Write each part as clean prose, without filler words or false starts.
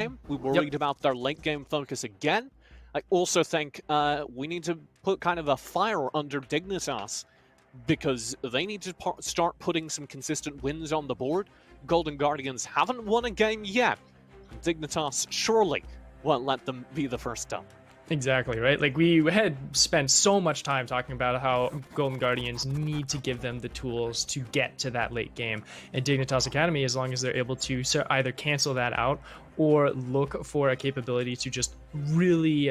game. We worried about their late game focus again. I also think we need to put kind of a fire under Dignitas because they need to start putting some consistent wins on the board. Golden Guardians haven't won a game yet. Dignitas surely won't let them be the first up. Exactly, right? Like, we had spent so much time talking about how Golden Guardians need to give them the tools to get to that late game. And Dignitas Academy, as long as they're able to either cancel that out or look for a capability to just really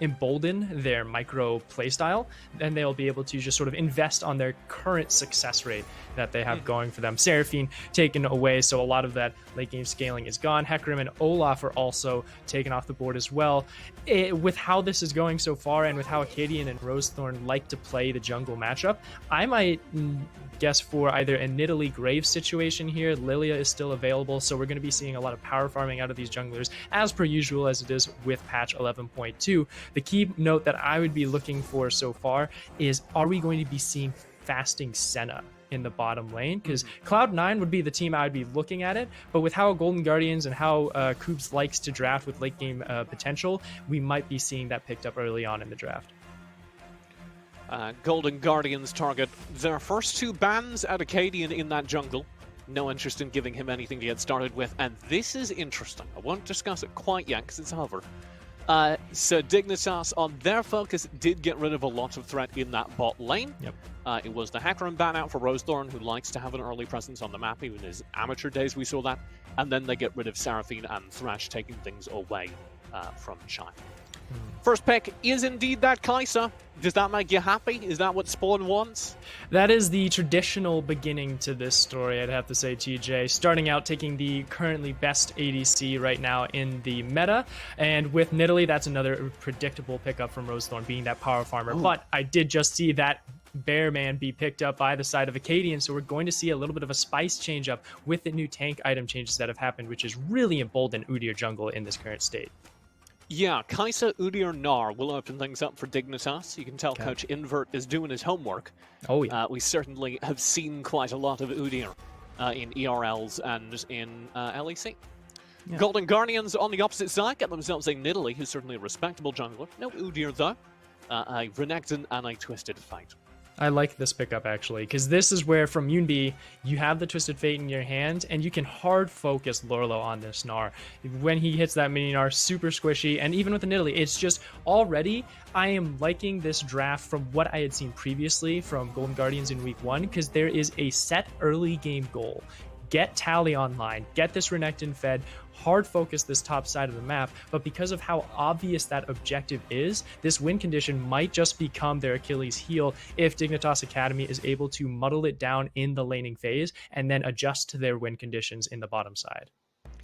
embolden their micro playstyle, then they'll be able to just sort of invest on their current success rate that they have going for them. Seraphine taken away, so a lot of that late game scaling is gone. Hecarim and Olaf are also taken off the board as well. With how this is going so far, and with how Acadian and Rosethorn like to play the jungle matchup, I might guess for either a Nidalee Graves situation here. Lilia is still available, so we're going to be seeing a lot of power farming out of these junglers, as per usual, as it is with patch 11.2. The key note that I would be looking for so far is, are we going to be seeing fasting Senna in the bottom lane? Because Cloud9 would be the team I would be looking at it, but with how Golden Guardians and how Koops likes to draft with late game potential, we might be seeing that picked up early on in the draft. Golden Guardians target their first two bans at Acadian in that jungle. No interest in giving him anything to get started with, and this is interesting. I won't discuss it quite yet because it's over. So Dignitas, on their focus, did get rid of a lot of threat in that bot lane. It was the Hecarim ban out for Rosethorn, who likes to have an early presence on the map. Even in his amateur days we saw that. And then they get rid of Seraphine and Thresh, taking things away from China. First pick is indeed that Kai'Sa. Does that make you happy? Is that what Spawn wants? That is the traditional beginning to this story, I'd have to say, TJ. Starting out taking the currently best ADC right now in the meta. And with Nidalee, that's another predictable pickup from Rosethorn, being that power farmer. Ooh. But I did just see that Bear Man be picked up by the side of Acadian, so we're going to see a little bit of a spice change up with the new tank item changes that have happened, which is really emboldened Udyr jungle in this current state. Yeah, Kai'Sa, Udyr, Gnar will open things up for Dignitas. You can tell Coach Invert is doing his homework. Oh, yeah. We certainly have seen quite a lot of Udyr in ERLs and in LEC. Yeah. Golden Guardians on the opposite side get themselves a Nidalee, who's certainly a respectable jungler. No Udyr, though. A Renekton and a Twisted Fate. I like this pickup, actually, because this is where, from Yunbi, you have the Twisted Fate in your hand, and you can hard focus Lorlo on this Gnar. When he hits that mini Gnar, super squishy, and even with the Nidalee, it's just already, I am liking this draft from what I had seen previously from Golden Guardians in Week 1, because there is a set early game goal. Get Tally online, get this Renekton fed, hard focus this top side of the map, but because of how obvious that objective is, this win condition might just become their Achilles heel if Dignitas Academy is able to muddle it down in the laning phase and then adjust to their win conditions in the bottom side.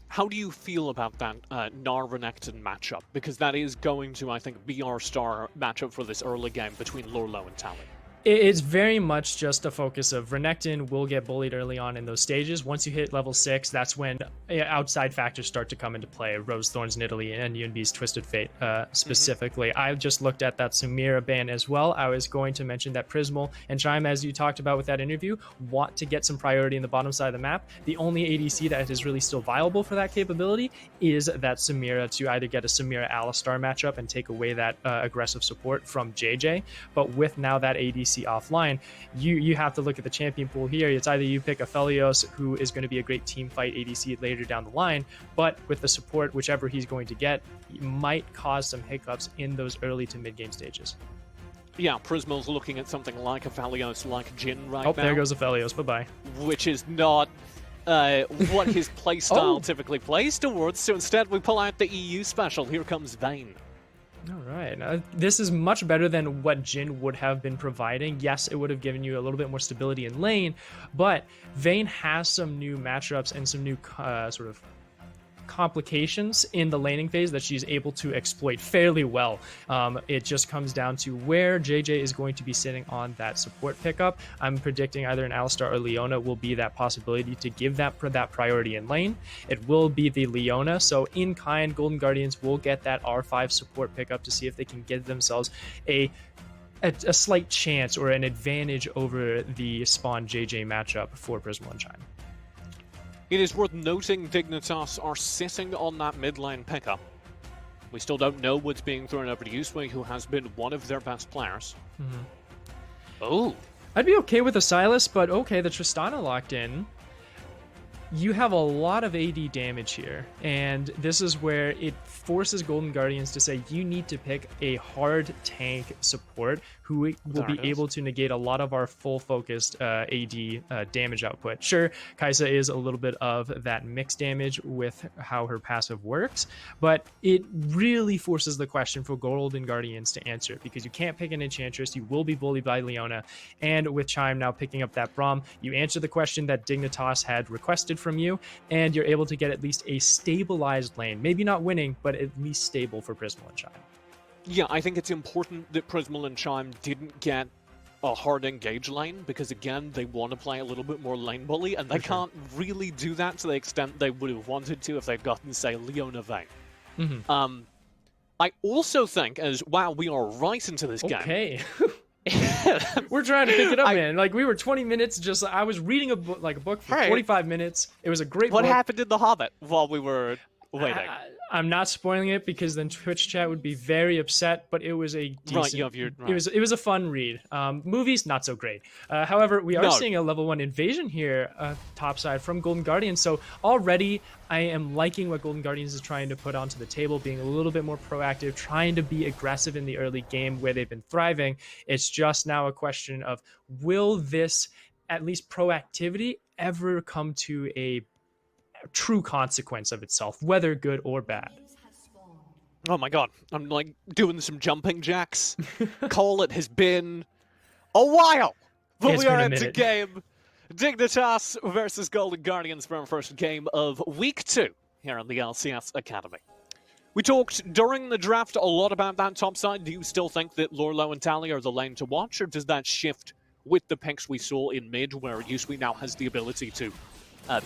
How do you feel about that Gnar Renekton matchup? Because that is going to, I think, be our star matchup for this early game between Lorlo and Tally. It's very much just a focus of Renekton will get bullied early on in those stages. Once you hit level 6, that's when outside factors start to come into play. Rosethorn's Nidalee and Yunbi's Twisted Fate specifically. I've just looked at that Samira ban as well. I was going to mention that Prismal and Chime, as you talked about with that interview, want to get some priority in the bottom side of the map. The only ADC that is really still viable for that capability is that Samira, to either get a Samira Alistar matchup and take away that aggressive support from JJ. But with now that ADC offline, you have to look at the champion pool here. It's either you pick Aphelios, who is going to be a great team fight ADC later down the line, but with the support, whichever he's going to get, might cause some hiccups in those early to mid game stages. Yeah, Prismal's looking at something like Aphelios, like Jhin right now. Oh, there goes Aphelios, bye-bye. Which is not what his playstyle typically plays towards, so instead we pull out the EU special. Here comes Vayne. All right, this is much better than what Jhin would have been providing. Yes, it would have given you a little bit more stability in lane, but Vayne has some new matchups and some new sort of complications in the laning phase that she's able to exploit fairly well. It just comes down to where JJ is going to be sitting on that support pickup. I'm predicting either an Alistar or Leona will be that possibility to give that priority in lane. It will be the Leona, so in kind, Golden Guardians will get that R5 support pickup to see if they can give themselves a slight chance or an advantage over the Spawn JJ matchup for Prismal and Chime. It is worth noting Dignitas are sitting on that mid lane pickup. We still don't know what's being thrown over to Yusui, who has been one of their best players. Oh. I'd be okay with a Silas, but okay, the Tristana locked in. You have a lot of AD damage here, and this is where it forces Golden Guardians to say you need to pick a hard tank support who will be able to negate a lot of our full focused AD damage output. Sure, Kai'Sa is a little bit of that mixed damage with how her passive works, but it really forces the question for Golden Guardians to answer, because you can't pick an Enchantress, you will be bullied by Leona, and with Chime now picking up that Braum, you answer the question that Dignitas had requested from you, and you're able to get at least a stabilized lane. Maybe not winning, but at least stable for Prismal and Chime. Yeah, I think it's important that Prismal and Chime didn't get a hard engage lane, because again, they want to play a little bit more lane bully, and they can't really do that to the extent they would have wanted to if they'd gotten, say, Leona Vayne. I also think, as wow, we are right into this game. Okay. We're trying to pick it up, man. Like, we were 20 minutes just... I was reading a book for 45 minutes. It was a great book. What happened in The Hobbit while we were waiting? I'm not spoiling it, because then Twitch chat would be very upset, but it was a decent... It was a fun read. Movies, not so great. However, we are seeing a level 1 invasion here topside from Golden Guardians, so already I am liking what Golden Guardians is trying to put onto the table, being a little bit more proactive, trying to be aggressive in the early game where they've been thriving. It's just now a question of, will this, at least proactivity, ever come to a true consequence of itself, whether good or bad? Oh my god, I'm like doing some jumping jacks. Cole, it has been a while, but we are into game. Dignitas versus Golden Guardians for our first game of week 2 here on the LCS Academy. We talked during the draft a lot about that top side. Do you still think that Lorlo and Tally are the lane to watch, or does that shift with the picks we saw in mid, where Yusui now has the ability to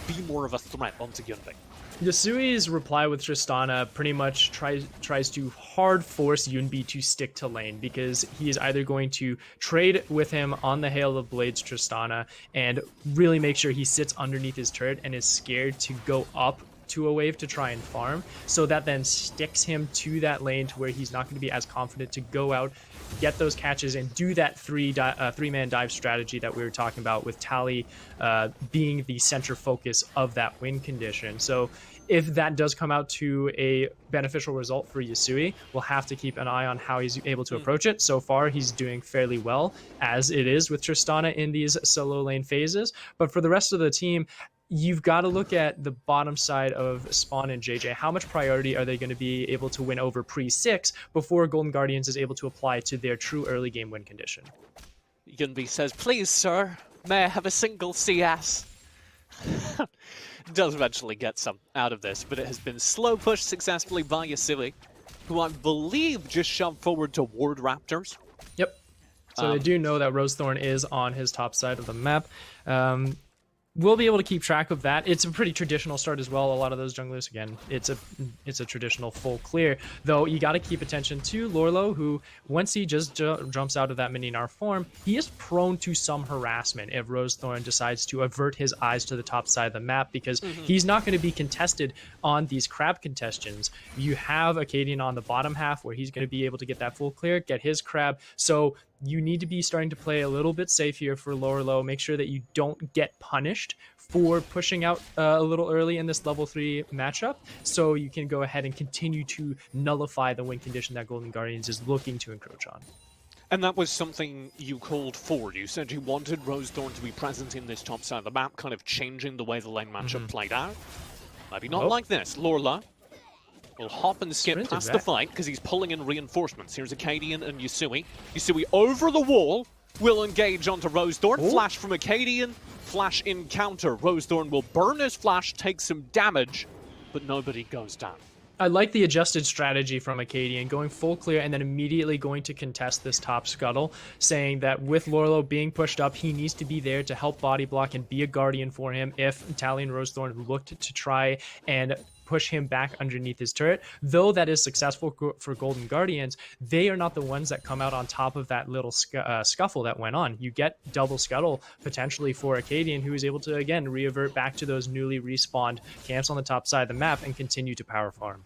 be more of a threat onto Yunbei? Yasui's reply with Tristana pretty much tries to hard force Yunbi to stick to lane, because he is either going to trade with him on the Hail of Blades Tristana and really make sure he sits underneath his turret and is scared to go up to a wave to try and farm, so that then sticks him to that lane to where he's not going to be as confident to go out, get those catches, and do that three-man dive strategy that we were talking about, with Tally being the center focus of that win condition. So if that does come out to a beneficial result for Yusui, we'll have to keep an eye on how he's able to approach it. So far, he's doing fairly well, as it is with Tristana in these solo lane phases. But for the rest of the team, you've got to look at the bottom side of Spawn and JJ. How much priority are they going to be able to win over pre-6 before Golden Guardians is able to apply to their true early game win condition? Yunbi says, "Please, sir, may I have a single CS?" Does eventually get some out of this, but it has been slow pushed successfully by Yasili, who I believe just shoved forward to ward Raptors. Yep. So they do know that Rosethorn is on his top side of the map. We'll be able to keep track of that. It's a pretty traditional start as well. A lot of those junglers, again, it's a traditional full clear. Though you got to keep attention to Lorlo, who once he just jumps out of that mini-Gnar form, he is prone to some harassment if Rosethorn decides to avert his eyes to the top side of the map, because he's not going to be contested on these crab contests. You have Acadian on the bottom half where he's going to be able to get that full clear, get his crab. So you need to be starting to play a little bit safe here for Lorlo. Make sure that you don't get punished for pushing out a little early in this level 3 matchup, so you can go ahead and continue to nullify the win condition that Golden Guardians is looking to encroach on. And that was something you called for. You said you wanted Rosethorn to be present in this top side of the map, kind of changing the way the lane matchup played out. Maybe not like this. Lorla will hop and skip past the fight because he's pulling in reinforcements. Here's Acadian and Yusui. Yusui over the wall will engage onto Rosethorn. Flash from Acadian. Flash encounter. Rosethorn will burn his flash, take some damage, but nobody goes down. I like the adjusted strategy from Acadian, going full clear and then immediately going to contest this top scuttle, saying that with Lorlo being pushed up, he needs to be there to help body block and be a guardian for him if Tally and Rosethorn looked to try and push him back underneath his turret. Though that is successful for Golden Guardians, they are not the ones that come out on top of that little scuffle that went on. You get double scuttle potentially for Acadian, who is able to, again, revert back to those newly respawned camps on the top side of the map and continue to power farm.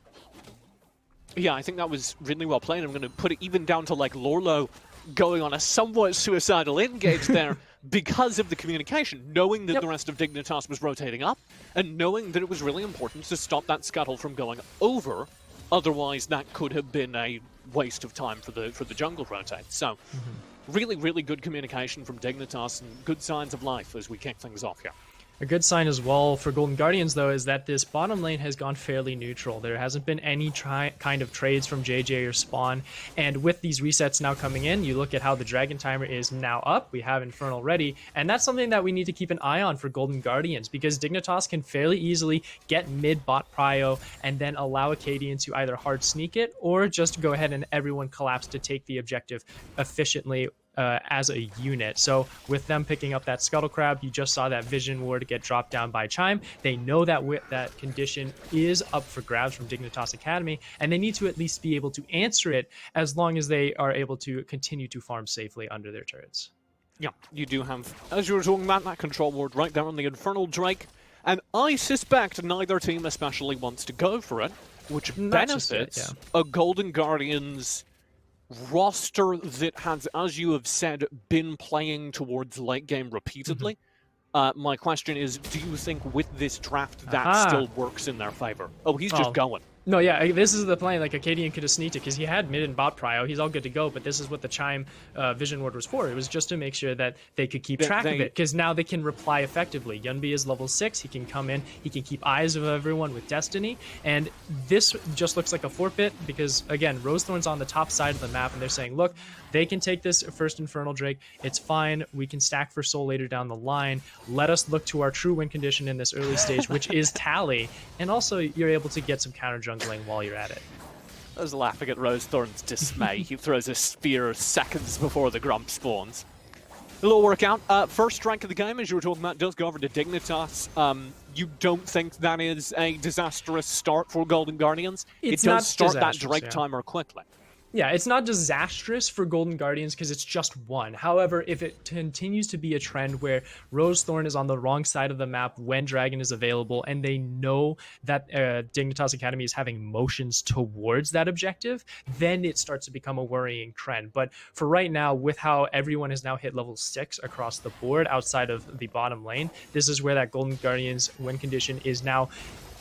Yeah, I think that was really well played. I'm going to put it even down to like Lorlo going on a somewhat suicidal engage there because of the communication, knowing that the rest of Dignitas was rotating up and knowing that it was really important to stop that scuttle from going over. Otherwise, that could have been a waste of time for the jungle rotate. So, really, really good communication from Dignitas and good signs of life as we kick things off here. A good sign as well for Golden Guardians, though, is that this bottom lane has gone fairly neutral. There hasn't been any kind of trades from JJ or Spawn, and with these resets now coming in, you look at how the Dragon Timer is now up. We have Infernal ready, and that's something that we need to keep an eye on for Golden Guardians, because Dignitas can fairly easily get mid-bot prio and then allow Acadian to either hard sneak it or just go ahead and everyone collapse to take the objective efficiently as a unit. So with them picking up that Scuttle Crab, you just saw that Vision Ward get dropped down by Chime. They know that that condition is up for grabs from Dignitas Academy, and they need to at least be able to answer it as long as they are able to continue to farm safely under their turrets. Yeah, you do have, as you were talking about, that control ward right there on the Infernal Drake, and I suspect neither team especially wants to go for it, which benefits a Golden Guardians roster that has, as you have said, been playing towards late game repeatedly. My question is, do you think with this draft that still works in their favor? Oh, he's just going. No, yeah, this is the plan. Like, Acadian could have sneaked it because he had mid and bot prio. He's all good to go, but this is what the Chime Vision Ward was for. It was just to make sure that they could keep track of it, because now they can reply effectively. Yunbi is level 6. He can come in. He can keep eyes of everyone with Destiny, and this just looks like a forfeit because, again, Rosethorn's on the top side of the map, and they're saying, look, they can take this first Infernal Drake. It's fine. We can stack for Soul later down the line. Let us look to our true win condition in this early stage, which is Tally, and also you're able to get some counter jungling while you're at it. I was laughing at Rosethorn's dismay. He throws a spear seconds before the Grump spawns. A little workout. First strike of the game, as you were talking about, does go over to Dignitas. You don't think that is a disastrous start for Golden Guardians? It does start that Drake timer quickly. Yeah, it's not disastrous for Golden Guardians because it's just one. However, if it continues to be a trend where Rosethorn is on the wrong side of the map when Dragon is available, and they know that Dignitas Academy is having motions towards that objective, then it starts to become a worrying trend. But for right now, with how everyone has now hit level 6 across the board outside of the bottom lane, this is where that Golden Guardians win condition is now...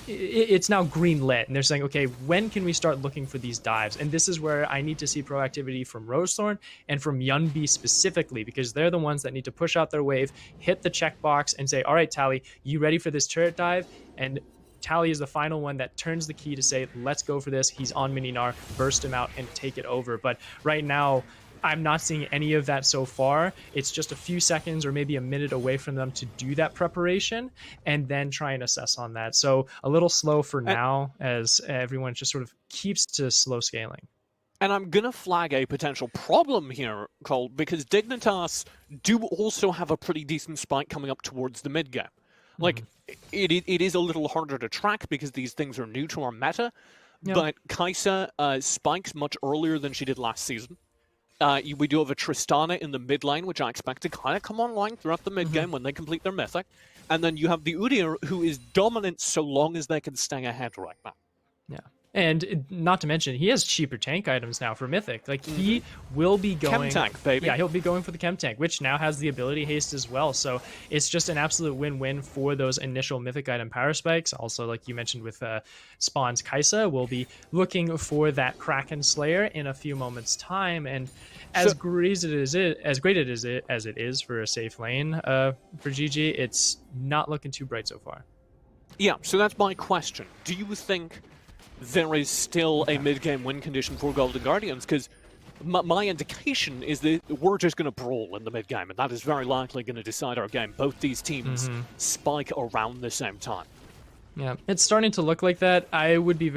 It's now green lit, and they're saying, okay, when can we start looking for these dives? And this is where I need to see proactivity from Rosethorn and from Yunbi specifically, because they're the ones that need to push out their wave, hit the checkbox, and say, all right, Tally, you ready for this turret dive? And Tally is the final one that turns the key to say, let's go for this. He's on Mininar, burst him out, and take it over. But right now, I'm not seeing any of that so far. It's just a few seconds or maybe a minute away from them to do that preparation and then try and assess on that. So a little slow for now as everyone just sort of keeps to slow scaling. And I'm going to flag a potential problem here, Cole, because Dignitas do also have a pretty decent spike coming up towards the mid game. Like, it is a little harder to track because these things are new to our meta, but Kai'Sa spikes much earlier than she did last season. We do have a Tristana in the mid lane, which I expect to kind of come online throughout the mid game when they complete their mythic. And then you have the Udyr, who is dominant so long as they can stay ahead right now. Yeah. And not to mention, he has cheaper tank items now for Mythic. Like, he will be going... Chem tank, baby. Yeah, he'll be going for the Chem tank, which now has the ability haste as well. So it's just an absolute win-win for those initial Mythic item power spikes. Also, like you mentioned with Spawn's Kai'Sa, we'll be looking for that Kraken Slayer in a few moments' time. And as great as it is for a safe lane for GG, it's not looking too bright so far. Yeah, so that's my question. Do you think there is still a mid-game win condition for Golden Guardians? Because my indication is that we're just going to brawl in the mid-game, and that is very likely going to decide our game. Both these teams spike around the same time. Yeah, it's starting to look like that. I'd be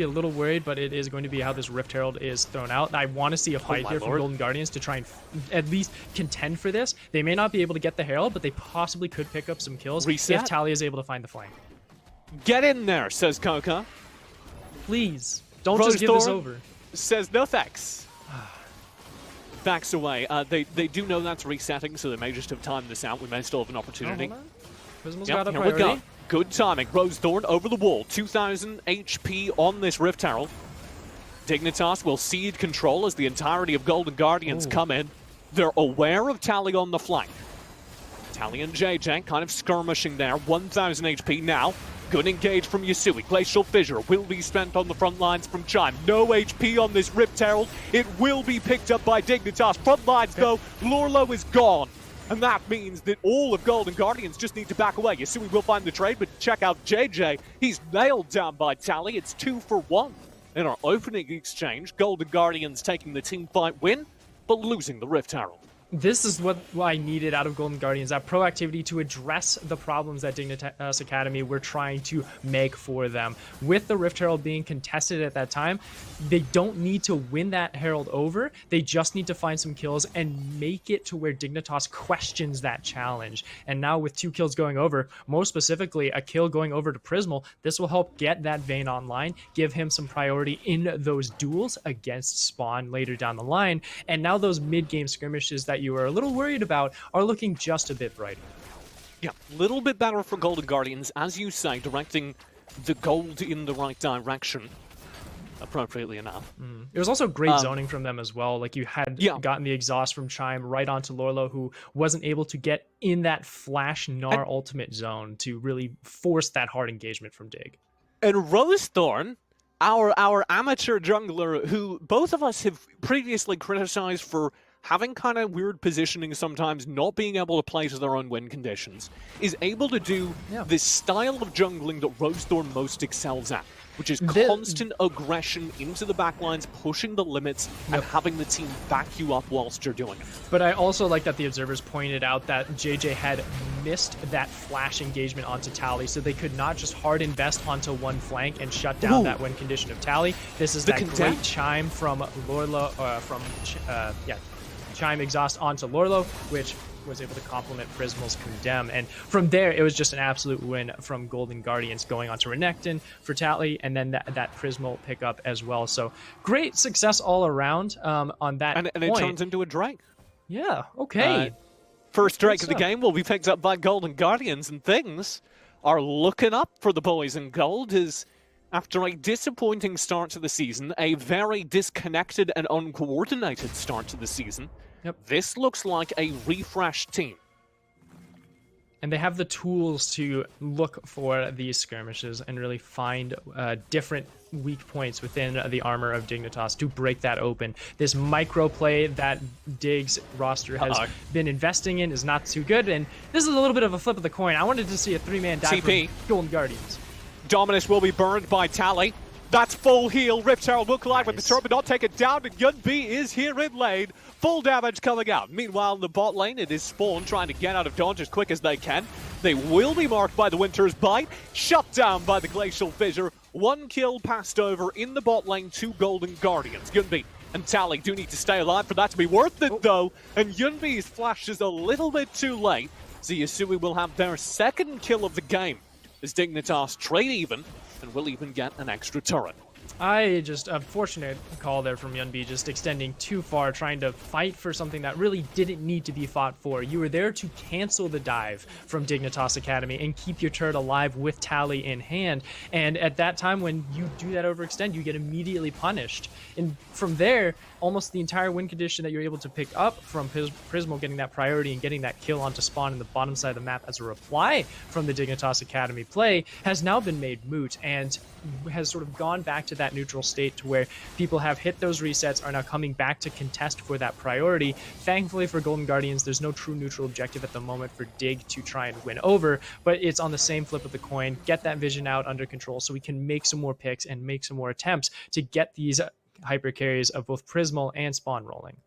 a little worried, but it is going to be how this Rift Herald is thrown out. I want to see a fight here from Golden Guardians to try and at least contend for this. They may not be able to get the Herald, but they possibly could pick up some kills if Tally is able to find the flank. Get in there, says Coca. Please, don't just give this over. Says no thanks. Backs away. They do know that's resetting, so they may just have timed this out. We may still have an opportunity. Prismal's Yep, got a here priority. we go. Good timing. Rosethorn over the wall. 2,000 HP on this Rift Herald. Dignitas will cede control as the entirety of Golden Guardians come in. They're aware of Tally on the flank. Tally and JJ kind of skirmishing there. 1,000 HP now. Good engage from Yasui. Glacial Fissure will be spent on the front lines from Chime. No HP on this Rift Herald. It will be picked up by Dignitas. Front lines, though, Lorlo is gone. And that means that all of Golden Guardians just need to back away. Yasui will find the trade, but check out JJ. He's nailed down by Tally. It's 2 for 1 in our opening exchange. Golden Guardians taking the team fight win, but losing the Rift Herald. This is what I needed out of Golden Guardians, that proactivity to address the problems that Dignitas Academy were trying to make for them. With the Rift Herald being contested at that time, they don't need to win that Herald over. They just need to find some kills and make it to where Dignitas questions that challenge. And now with 2 kills going over, most specifically a kill going over to Prismal, this will help get that Vayne online, give him some priority in those duels against Spawn later down the line. And now those mid-game skirmishes that you were a little worried about are looking just a bit brighter. Yeah, a little bit better for Golden Guardians, as you say, directing the gold in the right direction, appropriately enough. It was also great zoning from them as well. Like you had gotten the exhaust from Chime right onto Lorlo, who wasn't able to get in that flash Gnar ultimate zone to really force that hard engagement from Dig. And Rosethorn, our amateur jungler, who both of us have previously criticized for having kind of weird positioning sometimes, not being able to play to their own win conditions, is able to do this style of jungling that Rosethorn most excels at, which is constant aggression into the backlines, pushing the limits, and having the team back you up whilst you're doing it. But I also like that the observers pointed out that JJ had missed that flash engagement onto Tally, so they could not just hard invest onto one flank and shut down that win condition of Tally. This is that great Chime from Lorlo, Chime exhaust onto Lorlo, which was able to complement Prismal's Condemn. And from there, it was just an absolute win from Golden Guardians going on to Renekton for Tally, and then that Prismal pickup as well. So great success all around on that and it turns into a Drake. Yeah, okay. First Drake of the game will be picked up by Golden Guardians, and things are looking up for the boys in gold as after a disappointing start to the season, a very disconnected and uncoordinated start to the season, this looks like a refreshed team. And they have the tools to look for these skirmishes and really find different weak points within the armor of Dignitas to break that open. This micro play that Dig's roster has been investing in is not too good, and this is a little bit of a flip of the coin. I wanted to see a 3-man dive from Golden Guardians. Dominus will be burned by Tally. That's full heal. Rift Herald will collide with the turret, but not take it down. And Yunbi is here in lane. Full damage coming out. Meanwhile, in the bot lane, it is Spawn trying to get out of dodge as quick as they can. They will be marked by the Winter's Bite. Shut down by the Glacial Fissure. 1 kill passed over in the bot lane to Golden Guardians. Yunbi and Tally do need to stay alive for that to be worth it, though. And Yunbi's flash is a little bit too late. So Yasui will have their 2nd kill of the game as Dignitas trade even, and will even get an extra turret. A fortunate call there from Yunbi, just extending too far, trying to fight for something that really didn't need to be fought for. You were there to cancel the dive from Dignitas Academy and keep your turret alive with Tally in hand. And at that time, when you do that overextend, you get immediately punished. And from there, almost the entire win condition that you're able to pick up from Prismal getting that priority and getting that kill onto Spawn in the bottom side of the map as a reply from the Dignitas Academy play has now been made moot and has sort of gone back to that neutral state to where people have hit those resets, are now coming back to contest for that priority. Thankfully for Golden Guardians, there's no true neutral objective at the moment for Dig to try and win over, but it's on the same flip of the coin. Get that vision out under control so we can make some more picks and make some more attempts to get these hyper carries of both Prismal and Spawn rolling.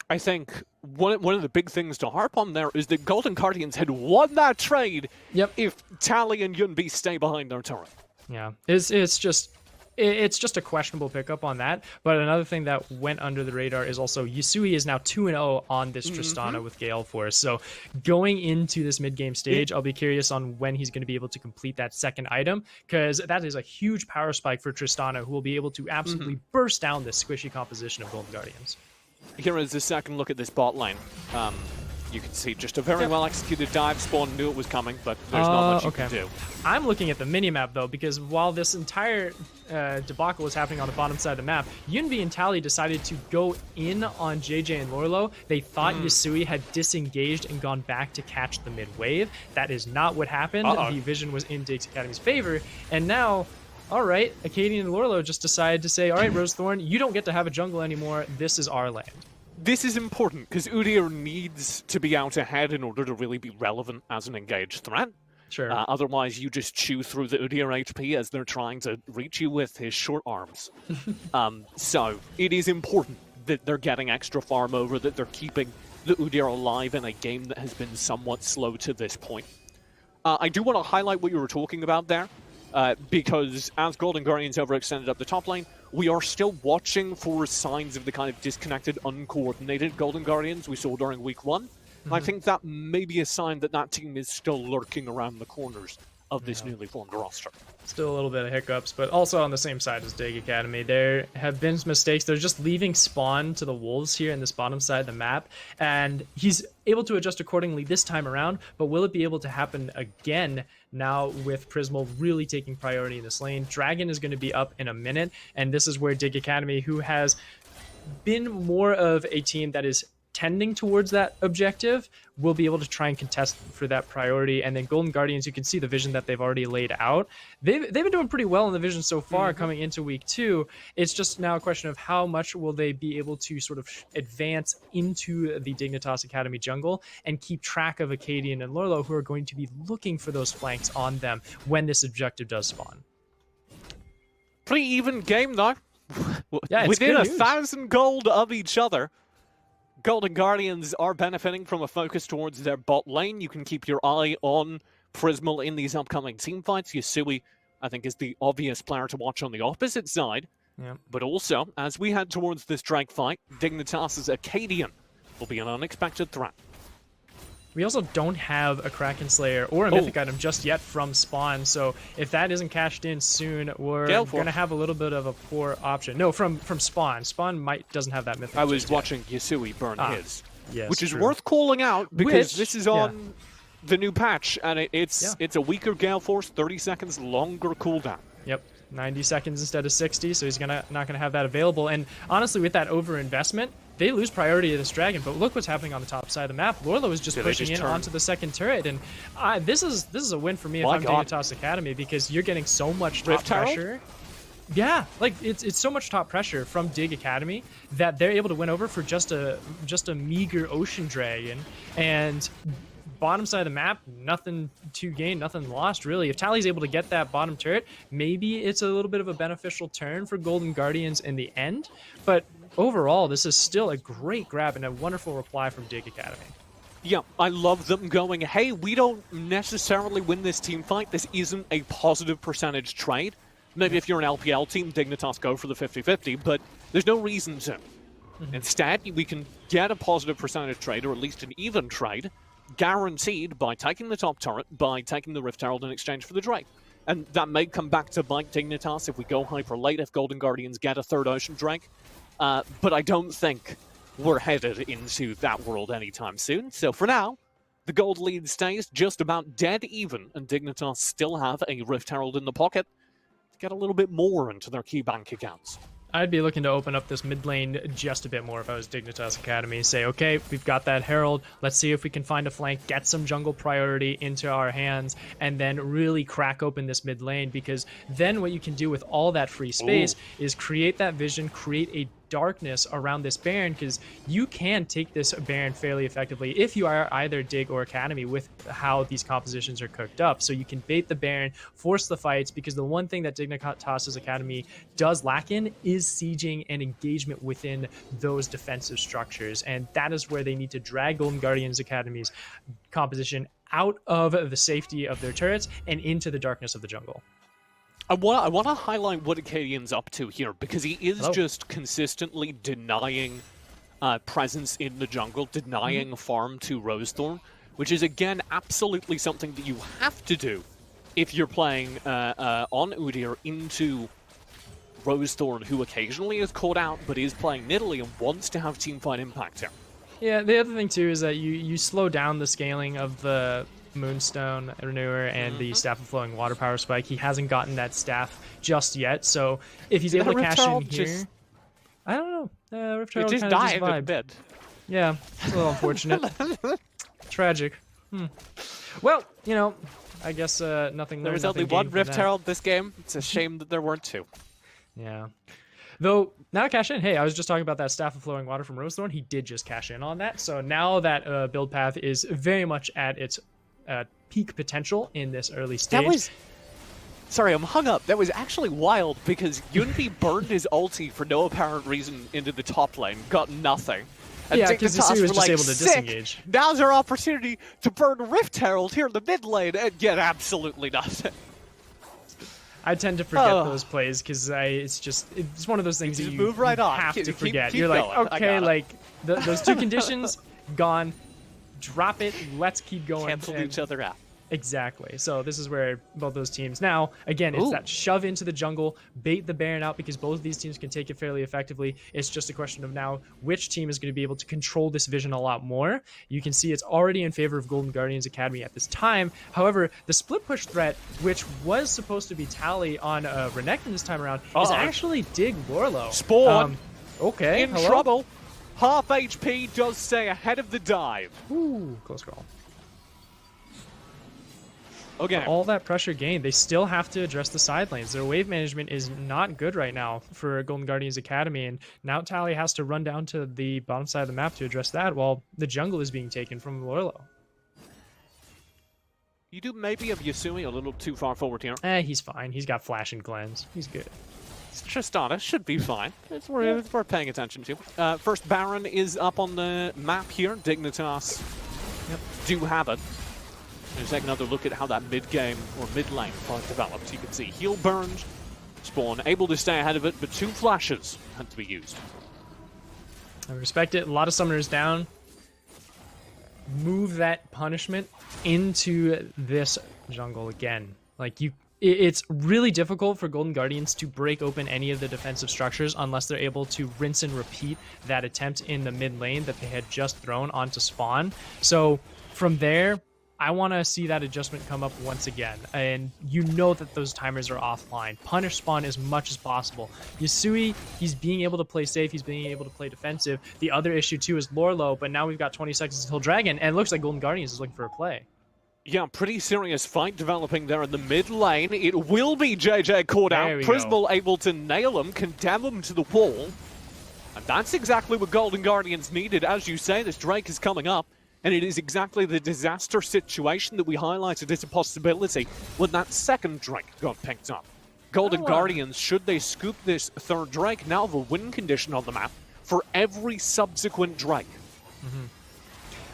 I think one of the big things to harp on there is that Golden Guardians had won that trade if Tally and Yunbi stay behind their turret. Yeah, it's just It's just a questionable pickup on that. But another thing that went under the radar is also Yasui is now 2-0 on this Tristana with Gale Force. So going into this mid-game stage, I'll be curious on when he's going to be able to complete that second item, because that is a huge power spike for Tristana, who will be able to absolutely burst down this squishy composition of Golden Guardians. Here is a second look at this bot lane. You can see just a very well-executed dive. Spawn knew it was coming, but there's not much you can do. I'm looking at the minimap, though, because while this entire debacle was happening on the bottom side of the map, Yunvi and Tally decided to go in on JJ and Lorlo. They thought Yasui had disengaged and gone back to catch the mid-wave. That is not what happened. The vision was in Diggs Academy's favor, and now... all right, Acadian and Lorlo just decided to say, all right, Rosethorn, you don't get to have a jungle anymore. This is our land. This is important, because Udyr needs to be out ahead in order to really be relevant as an engaged threat. Sure. Otherwise, you just chew through the Udyr HP as they're trying to reach you with his short arms. So it is important that they're getting extra farm over, that they're keeping the Udyr alive in a game that has been somewhat slow to this point. I do want to highlight what you were talking about there. Because as Golden Guardians overextended up the top lane, we are still watching for signs of the kind of disconnected, uncoordinated Golden Guardians we saw during Week 1. I think that may be a sign that that team is still lurking around the corners of this newly formed roster. Still a little bit of hiccups, but also on the same side as Dig Academy. There have been mistakes. They're just leaving Spawn to the Wolves here in this bottom side of the map, and he's able to adjust accordingly this time around, but will it be able to happen again now with Prismal really taking priority in this lane? Dragon is going to be up in a minute, and this is where Dig Academy, who has been more of a team that is tending towards that objective, will be able to try and contest for that priority. And then Golden Guardians, you can see the vision that they've already laid out. They've been doing pretty well in the vision so far coming into week 2. It's just now a question of how much will they be able to sort of advance into the Dignitas Academy jungle and keep track of Acadian and Lorlo, who are going to be looking for those flanks on them when this objective does spawn. Pretty even game though. Yeah, within 1,000 gold of each other. Golden Guardians are benefiting from a focus towards their bot lane. You can keep your eye on Prismal in these upcoming team fights. Yasui, I think, is the obvious player to watch on the opposite side. Yeah. But also, as we head towards this Drake fight, Dignitas' Acadian will be an unexpected threat. We also don't have a Kraken Slayer or a Mythic item just yet from Spawn, so if that isn't cashed in soon, we're going to have a little bit of a poor option. No, from Spawn. Spawn doesn't have that Mythic. I was watching Yasui burn his, yes, which is worth calling out because this is on the new patch, and it's a weaker Gale Force, 30 seconds longer cooldown. Yep. 90 seconds instead of 60, so he's not gonna have that available. And honestly, with that overinvestment, they lose priority to this dragon. But look what's happening on the top side of the map. Lorlo is just pushing in onto the second turret, and this is a win for me if I'm Dignitas Academy, because you're getting so much top pressure. Yeah, like it's so much top pressure from Dig Academy that they're able to win over for just a meager Ocean Dragon. And bottom side of the map, nothing to gain, nothing lost, really. If Tally's able to get that bottom turret, maybe it's a little bit of a beneficial turn for Golden Guardians in the end. But overall, this is still a great grab and a wonderful reply from Dig Academy. Yeah, I love them going, hey, we don't necessarily win this team fight. This isn't a positive percentage trade. Maybe if you're an LPL team, Dignitas go for the 50-50, but there's no reason to. Instead, we can get a positive percentage trade, or at least an even trade, guaranteed by taking the top turret, by taking the Rift Herald in exchange for the Drake. And that may come back to bite Dignitas if we go hyper late, if Golden Guardians get a third Ocean Drake. But I don't think we're headed into that world anytime soon. So for now, the gold lead stays just about dead even, and Dignitas still have a Rift Herald in the pocket to get a little bit more into their key bank accounts. I'd be looking to open up this mid lane just a bit more if I was Dignitas Academy. Say, okay, we've got that Herald. Let's see if we can find a flank, get some jungle priority into our hands, and then really crack open this mid lane, because then what you can do with all that free space is create that vision, create a darkness around this Baron, because you can take this Baron fairly effectively if you are either Dig or Academy with how these compositions are cooked up. So you can bait the Baron, force the fights, because the one thing that Dignitas Academy does lack in is sieging and engagement within those defensive structures, and that is where they need to drag Golden Guardians Academy's composition out of the safety of their turrets and into the darkness of the jungle. I want to highlight what Acadian's up to here, because he is Hello. just consistently denying presence in the jungle, denying farm to Rosethorn, which is, again, absolutely something that you have to do if you're playing on Udyr into Rosethorn, who occasionally is caught out, but is playing Nidalee and wants to have teamfight impact here. Yeah, the other thing too is that you slow down the scaling of the Moonstone Renewer and the Staff of Flowing Water Power Spike. He hasn't gotten that staff just yet, so if he's able to cash in here, I don't know. Rift Herald It just kind of died just in vibed. bed. Yeah, it's a little unfortunate. Tragic. Well, you know, I guess nothing. There was only one Rift Herald this game. It's a shame that there weren't two. Yeah. Though, now cash in. Hey, I was just talking about that Staff of Flowing Water from Rosethorn. He did just cash in on that. So now that build path is very much at its peak potential in this early stage. That was... Sorry, I'm hung up. That was actually wild, because Yunfi burned his ulti for no apparent reason into the top lane, got nothing. And Yeah, because Dignitas he was were just like, able to "Sick! disengage. Now's our opportunity to burn Rift Herald here in the mid lane and get absolutely nothing." I tend to forget those plays because it's one of those things You that just you, move right you on. have to Keep forget. going. You're like, I okay, got it. like those two conditions gone. Drop it. Let's keep going. Cancel each other out. Exactly. So this is where both those teams now, again, it's that shove into the jungle, bait the Baron out, because both of these teams can take it fairly effectively. It's just a question of now which team is going to be able to control this vision a lot more. You can see it's already in favor of Golden Guardians Academy at this time. However, the split push threat, which was supposed to be Tally on Renekton this time around, is actually Dig Lorlo. Spawn. Okay. In hello? trouble. Half HP does stay ahead of the dive. Ooh, close call. Okay. All that pressure gained, they still have to address the side lanes. Their wave management is not good right now for Golden Guardians Academy, and now Tally has to run down to the bottom side of the map to address that, while the jungle is being taken from Lorlo. You do maybe have Yasumi a little too far forward here. He's fine. He's got Flash and Cleanse. He's good. Tristana should be fine. It's worth paying attention to. First Baron is up on the map here. Dignitas do have it. Let's take another look at how that mid-game or mid-lane fight developed. You can see heal burned, Spawn able to stay ahead of it, but 2 flashes had to be used. I respect it. A lot of summoners down. Move that punishment into this jungle again. Like it's really difficult for Golden Guardians to break open any of the defensive structures unless they're able to rinse and repeat that attempt in the mid lane that they had just thrown onto Spawn. So from there, I want to see that adjustment come up once again. And you know that those timers are offline. Punish Spawn as much as possible. Yasui, he's being able to play safe. He's being able to play defensive. The other issue, too, is Lorlo. But now we've got 20 seconds until Dragon. And it looks like Golden Guardians is looking for a play. Yeah, pretty serious fight developing there in the mid lane. It will be JJ caught out. Prismal able to nail him, condemn him to the wall. And that's exactly what Golden Guardians needed. As you say, this Drake is coming up. And it is exactly the disaster situation that we highlighted as a possibility when that second Drake got picked up. Golden Guardians, should they scoop this third Drake, now have a win condition on the map for every subsequent Drake.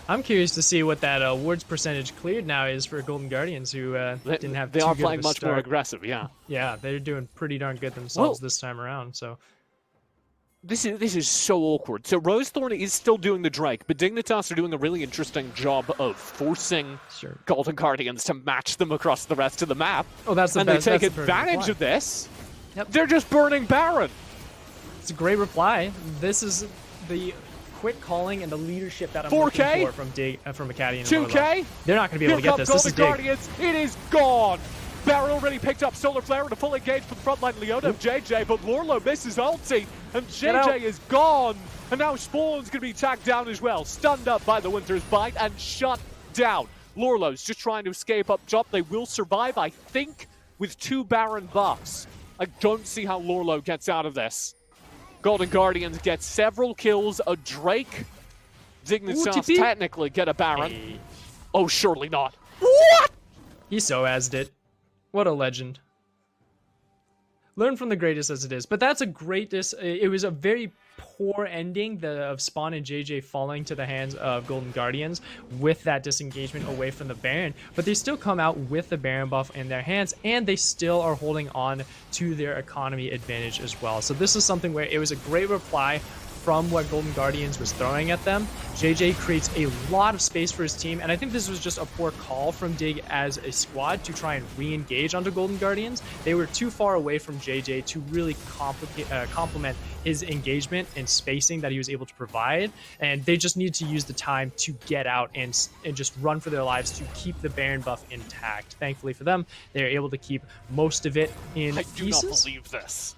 I'm curious to see what that wards percentage cleared now is for Golden Guardians, who didn't have They too are good playing of a much start. more aggressive, yeah. Yeah, they're doing pretty darn good themselves this time around, so... This is so awkward. So Rosethorn is still doing the Drake, but Dignitas are doing a really interesting job of forcing Golden Guardians to match them across the rest of the map. Oh, that's the and best. they take advantage of this. Yep. They're just burning Baron. It's a great reply. This is the quick calling and the leadership that I'm 4K? looking for from Academy and 2K? Lorlo. They're not going to be able to get this. This is Golden Dig. Guardians. It is gone. Baron already picked up Solar Flare and a full engage from frontline Leona of JJ, but Lorlo misses ulti, and JJ is gone. And now Spawn's going to be tagged down as well, stunned up by the Winter's Bite and shut down. Lorlo's just trying to escape up top. They will survive, I think, with 2 Baron buffs. I don't see how Lorlo gets out of this. Golden Guardians get several kills, a Drake. Dignitas technically get a Baron. Hey. Oh, surely not. What? He so-ased it. What a legend. learn from the greatest as it is. But that's a greatest. It was a very poor ending of Spawn and JJ falling to the hands of Golden Guardians with that disengagement away from the Baron, but they still come out with the Baron buff in their hands, and they still are holding on to their economy advantage as well. So this is something where it was a great reply from what Golden Guardians was throwing at them. JJ creates a lot of space for his team, and I think this was just a poor call from Dig as a squad to try and re-engage onto Golden Guardians. They were too far away from JJ to really complement his engagement and spacing that he was able to provide, and they just needed to use the time to get out and just run for their lives to keep the Baron buff intact. Thankfully for them, they were able to keep most of it in pieces. I do not believe this.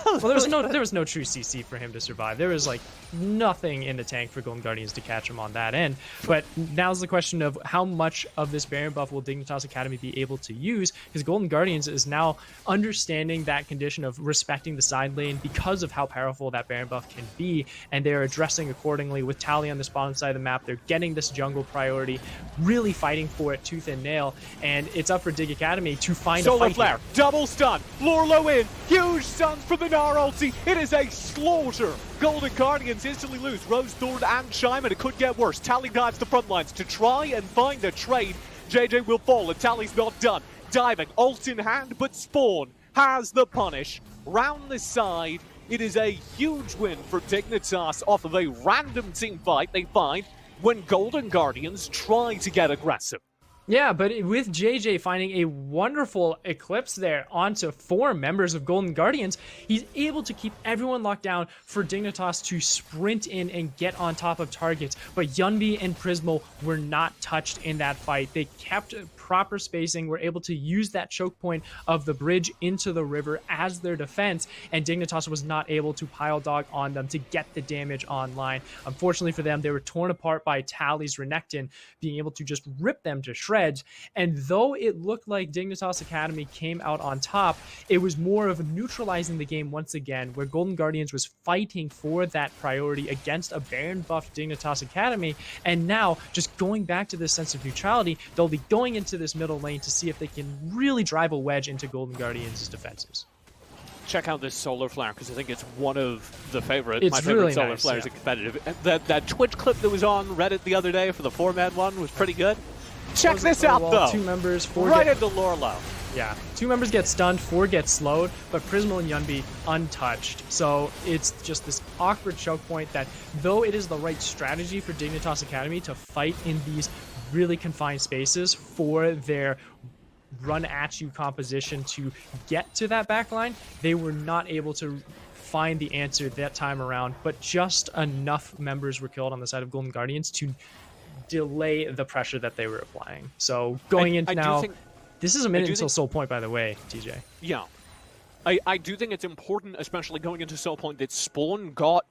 Well, there was no true CC for him to survive. There was like nothing in the tank for Golden Guardians to catch him on that end. But now's the question of how much of this Baron buff will Dignitas Academy be able to use, because Golden Guardians is now understanding that condition of respecting the side lane because of how powerful that Baron buff can be, and they're addressing accordingly with Tally on this bottom side of the map. They're getting this jungle priority, really fighting for it tooth and nail, and it's up for Dig Academy to find a fight. Flare, double stun, Lorlo in, huge stun from the Gnar ulti. It is a slaughter. Golden Guardians instantly lose Rose Thorn and Chime, and it could get worse. Tally dives the front lines to try and find a trade. JJ will fall, and Tally's not done. Diving, ult in hand, but Spawn has the punish. Round the side, it is a huge win for Dignitas off of a random team fight they find when Golden Guardians try to get aggressive. Yeah, but with JJ finding a wonderful eclipse there onto 4 members of Golden Guardians, he's able to keep everyone locked down for Dignitas to sprint in and get on top of targets. But Yunbi and Prismo were not touched in that fight. They kept proper spacing, were able to use that choke point of the bridge into the river as their defense, and Dignitas was not able to pile dog on them to get the damage online. Unfortunately for them, they were torn apart by Tally's Renekton, being able to just rip them to shreds. And though it looked like Dignitas Academy came out on top, it was more of neutralizing the game once again, where Golden Guardians was fighting for that priority against a Baron buffed Dignitas Academy, and now just going back to this sense of neutrality, they'll be going into this middle lane to see if they can really drive a wedge into Golden Guardians' defenses. Check out this Solar Flare, because I think it's one of the favorite. It's my favorite really Solar nice, Flares yeah. in competitive. That Twitch clip that was on Reddit the other day for the 4-man one was pretty good. Check this out, though. 2 members, 4 right into Lorlo. Yeah, 2 members get stunned, 4 get slowed, but Prismo and Yunbi untouched. So it's just this awkward choke point that, though it is the right strategy for Dignitas Academy to fight in these really confined spaces for their run at you composition to get to that backline, they were not able to find the answer that time around, but just enough members were killed on the side of Golden Guardians to delay the pressure that they were applying. So going into now, this is a minute until Soul Point, by the way, TJ. Yeah. I do think it's important, especially going into Soul Point, that Spawn got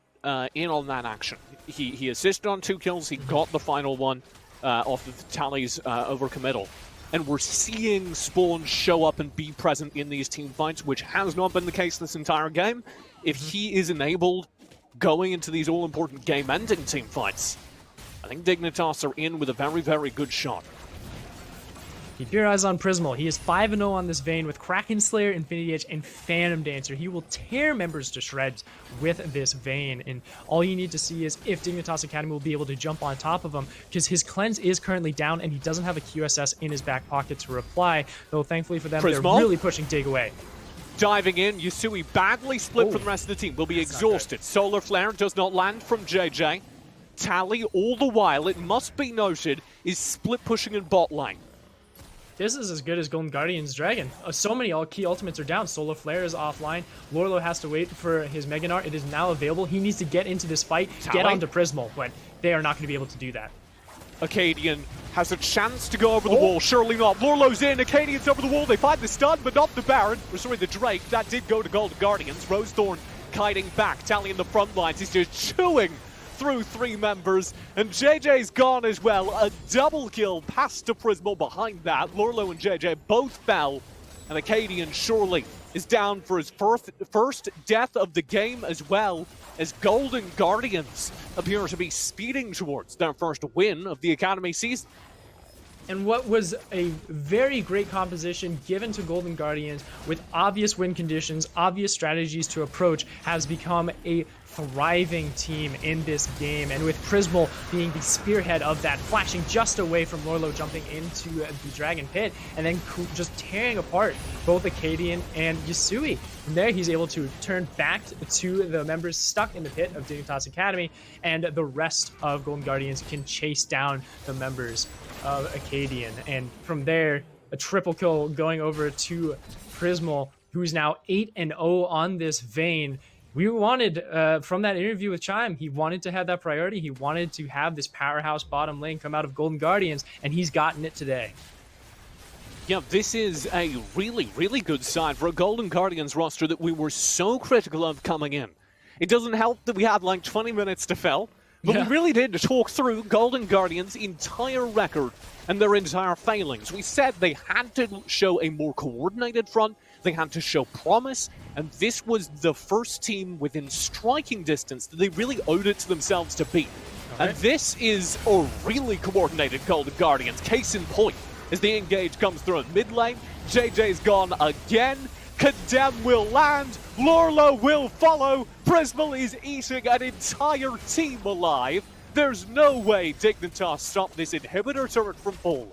in on that action. He assisted on 2 kills, he got the final one off of Tally's overcommittal. And we're seeing Spawn show up and be present in these team fights, which has not been the case this entire game. If he is enabled going into these all-important game-ending team fights, I think Dignitas are in with a very, very good shot. Keep your eyes on Prismo. He is 5-0 on this vein with Kraken Slayer, Infinity Edge, and Phantom Dancer. He will tear members to shreds with this vein, and all you need to see is if Dignitas Academy will be able to jump on top of him, because his cleanse is currently down, and he doesn't have a QSS in his back pocket to reply, though thankfully for them, Prismo, they're really pushing Dig away. Diving in, Yusui badly split from the rest of the team. Will be exhausted. Solar Flare does not land from JJ. Tally, all the while, it must be noted, is split pushing in bot lane. This is as good as Golden Guardian's Dragon. So many key ultimates are down. Solar Flare is offline. Lorlo has to wait for his Mega Gnar. It is now available. He needs to get into this fight, get onto Prismo, but they are not going to be able to do that. Acadian has a chance to go over the wall. Surely not. Lorlo's in. Acadian's over the wall. They find the stun, but not the Baron. Or sorry, the Drake. That did go to Golden Guardians. Rosethorn kiting back. Tally in the front lines. He's just chewing through 3 members, and JJ's gone as well. A double kill past to Prismo behind that. Lorlo and JJ both fell, and Acadian surely is down for his first death of the game, as well as Golden Guardians appear to be speeding towards their first win of the Academy season. And what was a very great composition given to Golden Guardians with obvious win conditions, obvious strategies to approach, has become a thriving team in this game. And with Prismal being the spearhead of that, flashing just away from Lorlo, jumping into the Dragon Pit, and then just tearing apart both Acadian and Yasui. From there, he's able to turn back to the members stuck in the pit of Dignitas Academy, and the rest of Golden Guardians can chase down the members of Acadian. And from there, a triple kill going over to Prismal, who's now 8-0 on this vein. We wanted, from that interview with Chime, he wanted to have that priority. He wanted to have this powerhouse bottom lane come out of Golden Guardians, and he's gotten it today. Yeah, this is a really, really good sign for a Golden Guardians roster that we were so critical of coming in. It doesn't help that we had like 20 minutes to fill, but we really did talk through Golden Guardians' entire record and their entire failings. We said they had to show a more coordinated front, they had to show promise, and this was the first team within striking distance that they really owed it to themselves to beat. And this is a really coordinated Golden Guardians. Case in point, as the engage comes through in mid lane, JJ's gone again, Condemn will land, Lorlo will follow, Prismal is eating an entire team alive. There's no way Dignitas stop this inhibitor turret from falling.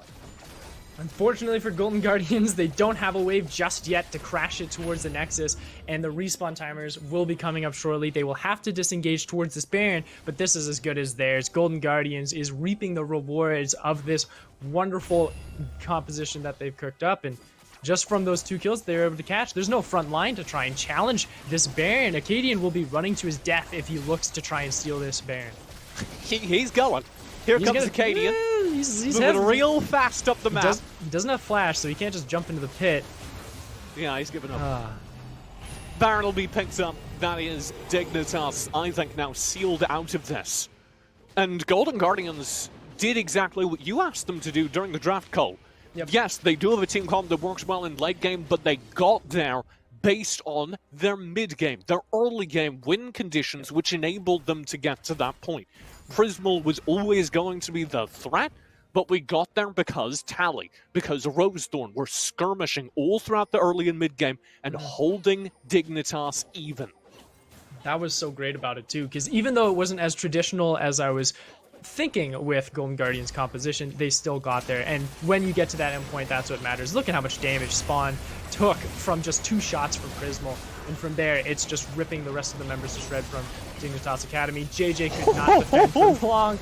Unfortunately for Golden Guardians, they don't have a wave just yet to crash it towards the Nexus, and the respawn timers will be coming up shortly. They will have to disengage towards this Baron, but this is as good as theirs. Golden Guardians is reaping the rewards of this wonderful composition that they've cooked up, and just from those 2 kills they were able to catch, there's no front line to try and challenge this Baron. Acadian will be running to his death if he looks to try and steal this Baron. He's going. Here comes Acadian. He's moving real fast up the map. He doesn't have flash, so he can't just jump into the pit. Yeah, he's giving up. Baron will be picked up. That is Dignitas, I think, now sealed out of this. And Golden Guardians did exactly what you asked them to do during the draft call. Yep. Yes, they do have a team comp that works well in late game, but they got there based on their mid game, their early game win conditions, which enabled them to get to that point. Prismal was always going to be the threat, but we got there because Tally, because Rosethorn were skirmishing all throughout the early and mid game and holding Dignitas even. That was so great about it too, because even though it wasn't as traditional as I was thinking with Golden Guardians composition, they still got there. And when you get to that endpoint, that's what matters. Look at how much damage Spawn took from just 2 shots from Prismal. And from there, it's just ripping the rest of the members to shred from Dignitas Academy. JJ could not defend for long.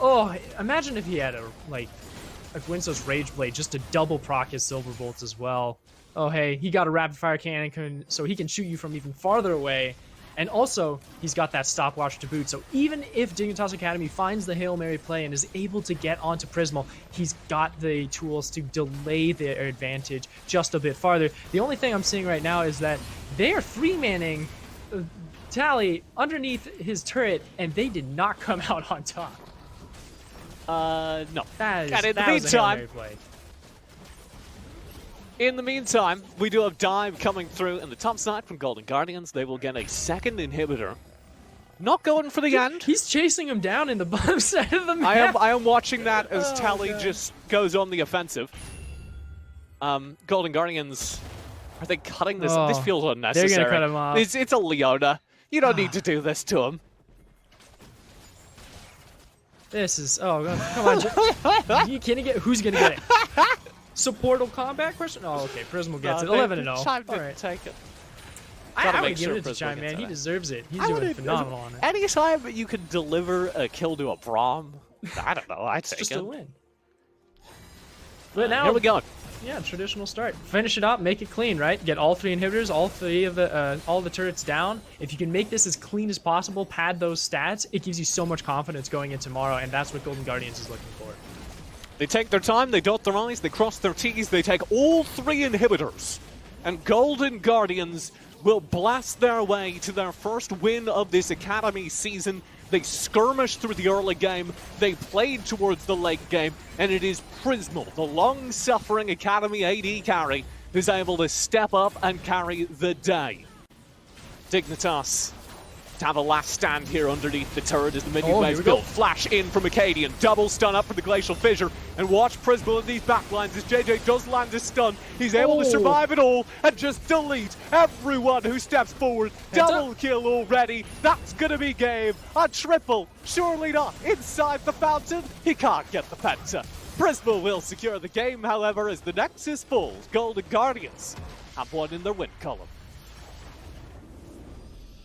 Oh, imagine if he had a Gwynso's Rage Blade just to double proc his Silver Bolts as well. Oh, hey, he got a rapid fire cannon so he can shoot you from even farther away. And also, he's got that stopwatch to boot. So even if Dignitas Academy finds the Hail Mary play and is able to get onto Prismal, he's got the tools to delay their advantage just a bit farther. The only thing I'm seeing right now is that they are 3-manning Tally underneath his turret, and they did not come out on top. No. That and in the was a Hail meantime, Mary play. In the meantime, we do have Dive coming through in the top side from Golden Guardians. They will get a second inhibitor. Not going for the end. He's chasing him down in the bottom side of the map. I am watching that as Tally just goes on the offensive. Golden Guardians, are they cutting this? This feels unnecessary. They're gonna cut him off. It's a Leona. You don't need to do this to him. This is, oh, come on. Who's gonna get it? Supportal combat question? Oh, okay. Prismal gets it. 11-0. Chime All didn't right. take it. I would give it to Chime, man. He deserves it. He's doing phenomenal on it. Anytime you can deliver a kill to a Braum, I don't know. I'd take it. Just a win. But now, here we go. Yeah, traditional start. Finish it up, make it clean, right? Get all 3 inhibitors, all the turrets down. If you can make this as clean as possible, pad those stats, it gives you so much confidence going in tomorrow, and that's what Golden Guardians is looking for. They take their time, they dot their I's, they cross their T's, they take all 3 inhibitors. And Golden Guardians will blast their way to their first win of this Academy season. They skirmished through the early game, they played towards the late game, and it is Prismal, the long-suffering Academy AD carry, who's able to step up and carry the day. Dignitas to have a last stand here underneath the turret as the minion waves build. Flash in from Acadian, double stun up for the Glacial Fissure. And watch Prismal in these backlines as JJ does land a stun. He's able to survive it all and just delete everyone who steps forward. Double kill already. That's gonna be game. A triple. Surely not. Inside the fountain, he can't get the penta. Prismal will secure the game, however, as the Nexus falls. Golden Guardians have one in their win column.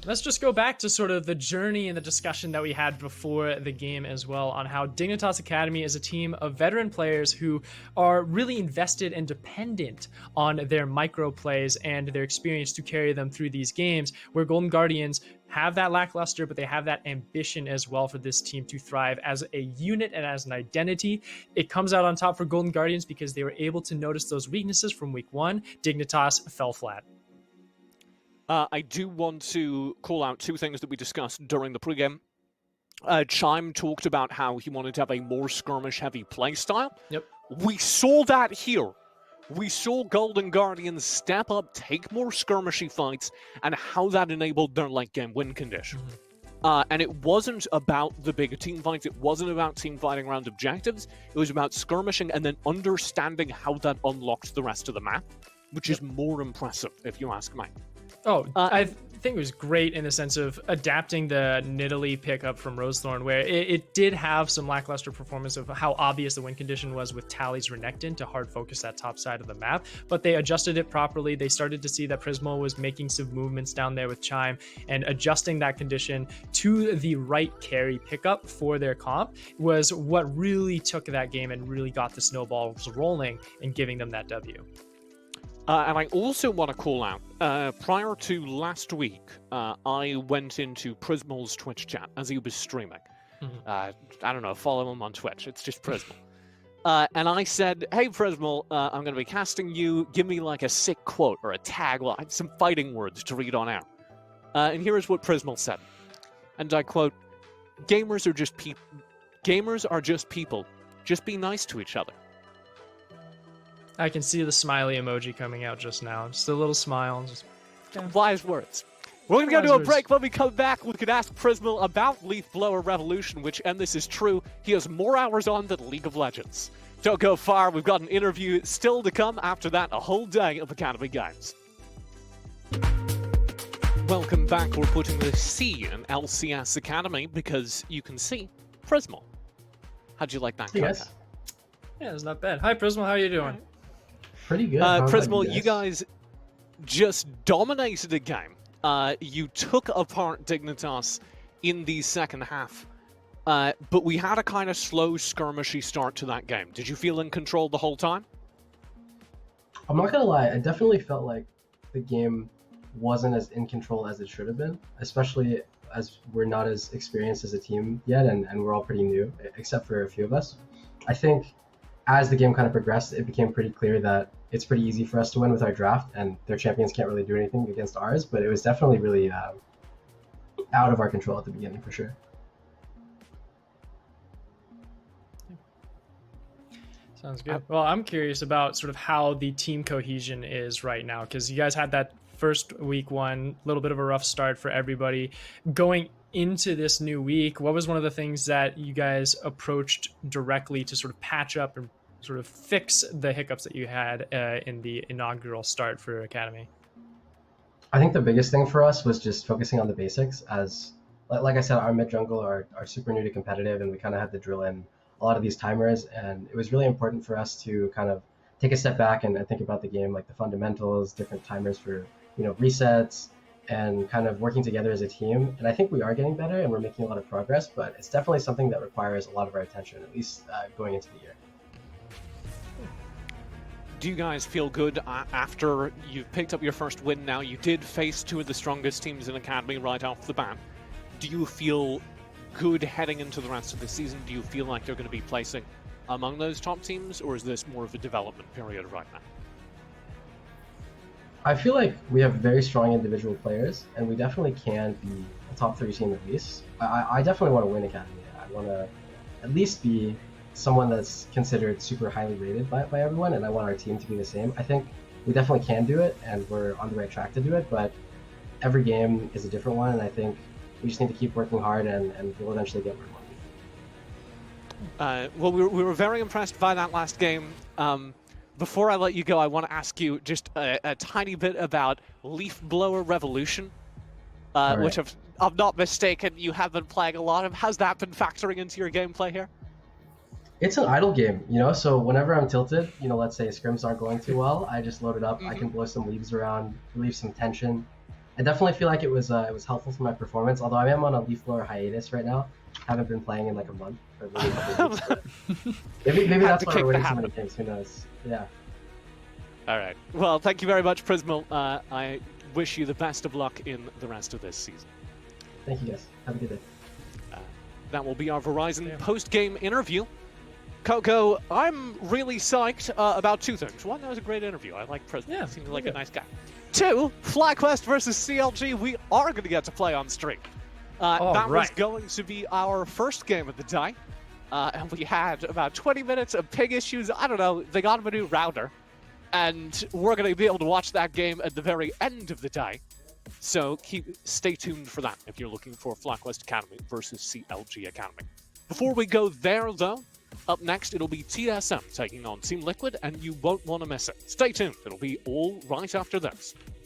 Let's just go back to sort of the journey and the discussion that we had before the game as well on how Dignitas Academy is a team of veteran players who are really invested and dependent on their micro plays and their experience to carry them through these games, where Golden Guardians have that lackluster, but they have that ambition as well for this team to thrive as a unit and as an identity. It comes out on top for Golden Guardians because they were able to notice those weaknesses from week one. Dignitas fell flat. I do want to call out two things that we discussed during the pregame. Chime talked about how he wanted to have a more skirmish-heavy playstyle. Yep. We saw that here. We saw Golden Guardians step up, take more skirmishy fights, and how that enabled their late-game win condition. And it wasn't about the bigger team fights. It wasn't about team fighting around objectives. It was about skirmishing and then understanding how that unlocked the rest of the map, which is more impressive, if you ask me. Oh, I think it was great in the sense of adapting the Nidalee pickup from Rosethorn, where it did have some lackluster performance of how obvious the win condition was with Tally's Renekton to hard focus that top side of the map, but they adjusted it properly. They started to see that Prismo was making some movements down there with Chime and adjusting that condition to the right carry pickup for their comp was what really took that game and really got the snowballs rolling and giving them that W. And I also want to call out, prior to last week, I went into Prismal's Twitch chat as he was streaming. I don't know, follow him on Twitch. It's just Prismal. And I said, hey, Prismal, I'm going to be casting you. Give me like a sick quote or a tagline, some fighting words to read on air. And here is what Prismal said. And I quote, gamers are just people. Gamers are just people. Just be nice to each other. I can see the smiley emoji coming out just now. Just a little smile. Just, yeah. Wise words. We're going to go to a break. When we come back, we can ask Prismal about Leaf Blower Revolution, which, and this is true, he has more hours on than League of Legends. Don't go far. We've got an interview still to come. After that, a whole day of Academy games. Welcome back. We're putting the C in LCS Academy because you can see Prismal. How'd you like that? Yes. Yeah, it's not bad. Hi, Prismal. How are you doing? Pretty good. Prismal, you guys just dominated a game. You took apart Dignitas in the second half, but we had a kind of slow, skirmishy start to that game. Did you feel in control the whole time? I'm not gonna lie, I definitely felt like the game wasn't as in control as it should have been, especially as we're not as experienced as a team yet, and we're all pretty new, except for a few of us. I think as the game kind of progressed, it became pretty clear that it's pretty easy for us to win with our draft, and their champions can't really do anything against ours, but it was definitely really out of our control at the beginning, for sure. Sounds good. Well, I'm curious about sort of how the team cohesion is right now, because you guys had that first week one, little bit of a rough start for everybody. Going into this new week, what was one of the things that you guys approached directly to sort of patch up and sort of fix the hiccups that you had in the inaugural start for Academy? I think the biggest thing for us was just focusing on the basics. As like I said, our mid jungle are super new to competitive, and we kind of had to drill in a lot of these timers, and it was really important for us to kind of take a step back and think about the game, like the fundamentals, different timers for resets, and kind of working together as a team. And I think we are getting better and we're making a lot of progress, but it's definitely something that requires a lot of our attention, at least going into the year. Do you guys feel good after you've picked up your first win now? You did face two of the strongest teams in Academy right off the bat. Do you feel good heading into the rest of the season? Do you feel like they're going to be placing among those top teams, or is this more of a development period right now? I feel like we have very strong individual players, and we definitely can be a top 3 team at least. I definitely want to win Academy. I want to at least be someone that's considered super highly rated by everyone, and I want our team to be the same. I think we definitely can do it, and we're on the right track to do it, but every game is a different one, and I think we just need to keep working hard, and we'll eventually get where we want to be. Well, we were very impressed by that last game. Before I let you go, I want to ask you just a tiny bit about Leaf Blower Revolution, which, if I'm not mistaken, you have been playing a lot of. How's that been factoring into your gameplay here? It's an idle game, you know, so whenever I'm tilted, you know, let's say scrims aren't going too well, I just load it up. I can blow some leaves around, relieve some tension. I definitely feel like it was helpful for my performance, although I am on a Leaf Blower hiatus right now. Haven't been playing in like a month, or maybe a couple weeks. Maybe that's why we're winning so many games, who knows. Yeah. All right. Well, thank you very much, Prismal. I wish you the best of luck in the rest of this season. Thank you, guys. Have a good day. That will be our Verizon post-game interview. Coco, I'm really psyched about two things. One, that was a great interview. I like Prismal. Yeah, He seems like a nice guy. Two, FlyQuest versus CLG, we are going to get to play on stream. That was going to be our first game of the day. And we had about 20 minutes of ping issues. I don't know, they got him a new router. And we're going to be able to watch that game at the very end of the day. So stay tuned for that if you're looking for FlyQuest Academy versus CLG Academy. Before we go there, though, up next, it'll be TSM taking on Team Liquid, and you won't want to miss it. Stay tuned. It'll be all right after this.